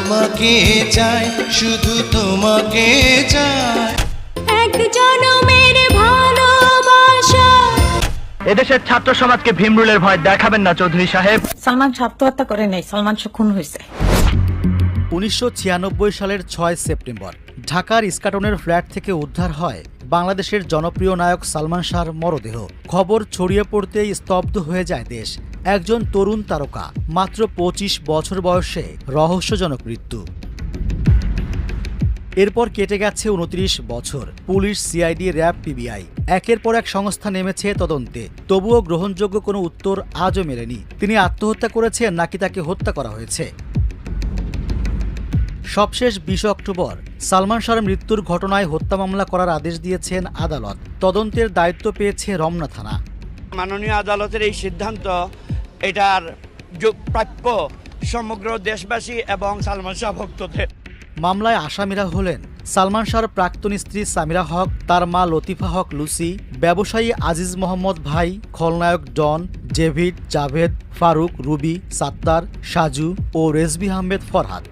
তোমাকে চাই, শুধু তোমাকে চাই। এক জনমের ভালোবাসা। এদেশের ছাত্র সমাজকে ভীমরুলের ভয় দেখাবেন না চৌধুরী সাহেব। সালমান আত্মহত্যা করে নাই, সালমান খুন হয়েছে। 1996 সালের 6 সেপ্টেম্বর ঢাকার ইস্কাটনের ফ্ল্যাট থেকে উদ্ধার হয় বাংলাদেশের জনপ্রিয় নায়ক সালমান শাহর মরদেহ। খবর ছড়িয়ে পড়তেই স্তব্ধ হয়ে যায় দেশ। একজন তরুণ তারকা, মাত্র 25 বছর বয়সে রহস্যজনক মৃত্যু। এরপর কেটে গেছে 29 বছর। পুলিশ, সিআইডি, র্যাব, পিবিআই একের পর এক সংস্থা নেমেছে তদন্তে, তবুও গ্রহণযোগ্য কোনো উত্তর আজও মেলেনি। তিনি আত্মহত্যা করেছেন নাকি তাকে হত্যা করা হয়েছে। সবশেষ 20 অক্টোবর সালমান শাহর মৃত্যুর ঘটনায় হত্যা মামলা করার আদেশ দিয়েছেন আদালত। তদন্তের দায়িত্ব পেয়েছে রমনা থানা। মাননীয় আদালতের এই সিদ্ধান্ত এটার প্রাপ্য সমগ্র দেশবাসী এবং সালমান শাহ ভক্তদের। মামলায় আসামিরা হলেন সালমান শাহর প্রাক্তন স্ত্রী সামিরা হক, তার মা লতিফা হক লুসি, ব্যবসায়ী আজিজ মোহাম্মদ ভাই, খলনায়ক ডন, ডেভিড, জাভেদ, ফারুক, রুবি, সাত্তার, সাজু ও রেজবি আহমেদ ফরহাদ।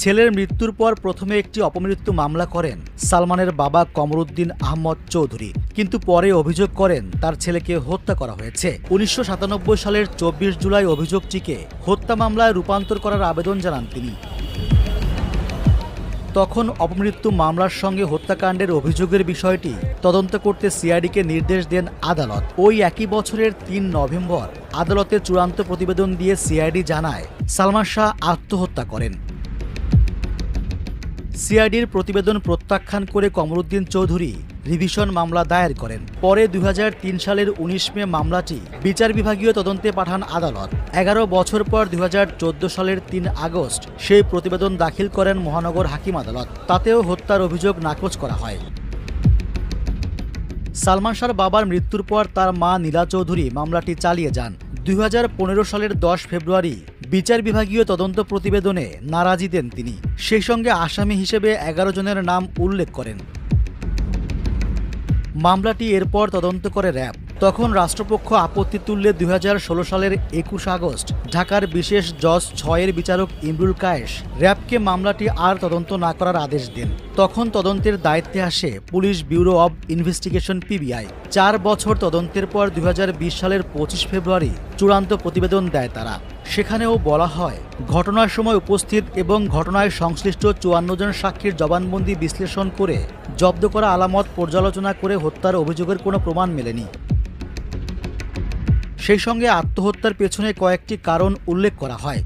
ছেলের মৃত্যুর পর প্রথমে একটি অপমৃত্যু মামলা করেন সালমানের বাবা কমরুদ্দিন আহমদ চৌধুরী, কিন্তু পরে অভিযোগ করেন তার ছেলেকে হত্যা করা হয়েছে। 1997 সালের 24 জুলাই অভিযোগটিকে হত্যা মামলায় রূপান্তর করার আবেদন জানান তিনি। তখন অপমৃত্যু মামলার সঙ্গে হত্যাকাণ্ডের অভিযোগের বিষয়টি তদন্ত করতে সিআইডিকে নির্দেশ দেন আদালত। ওই একই বছরের 3 নভেম্বর আদালতে চূড়ান্ত প্রতিবেদন দিয়ে সিআইডি জানায় সালমান শাহ আত্মহত্যা করেন। সিআইডির প্রতিবেদন প্রত্যাখ্যান করে কমরুদ্দিন চৌধুরী রিভিশন মামলা দায়ের করেন। পরে 2003 সালের 19 মে মামলাটি বিচার বিভাগীয় তদন্তে পাঠান আদালত। 11 বছর পর 2014 সালের 3 আগস্ট সেই প্রতিবেদন দাখিল করেন মহানগর হাকিম আদালত। তাতেও হত্যার অভিযোগ নাকচ করা হয়। সালমান শাহর বাবার মৃত্যুর পর তার মা নীলা চৌধুরী মামলাটি চালিয়ে যান। 2015 সালের 10 ফেব্রুয়ারি বিচার বিভাগীয় তদন্ত প্রতিবেদনে নারাজি দেন তিনি। সেই সঙ্গে আসামি হিসেবে 11 জনের নাম উল্লেখ করেন। মামলাটি এরপর তদন্ত করে র্যাব। তখন রাষ্ট্রপক্ষ আপত্তি তুললে 2016 সালের 21 আগস্ট ঢাকার বিশেষ জজ 6-এর বিচারক ইমরুল কায়েস র্যাবকে মামলাটি আর তদন্ত না করার আদেশ দেন। তখন তদন্তের দায়িত্বে আসে police bureau of investigation PBI. 4 বছর তদন্তের পর 2020 সালের 25 ফেব্রুয়ারি চূড়ান্ত প্রতিবেদন দেয় তারা। সেখানেও বলা হয়, ঘটনার সময় উপস্থিত এবং ঘটনায় সংশ্লিষ্ট 54 জন সাক্ষীর জবানবন্দি বিশ্লেষণ করে জব্দ করা আলামত পর্যালোচনা করে হত্যার অভিযোগের কোনো প্রমাণ মেলেনি। সেই সঙ্গে আত্মহত্যার পেছনে কয়েকটি কারণ উল্লেখ করা হয়।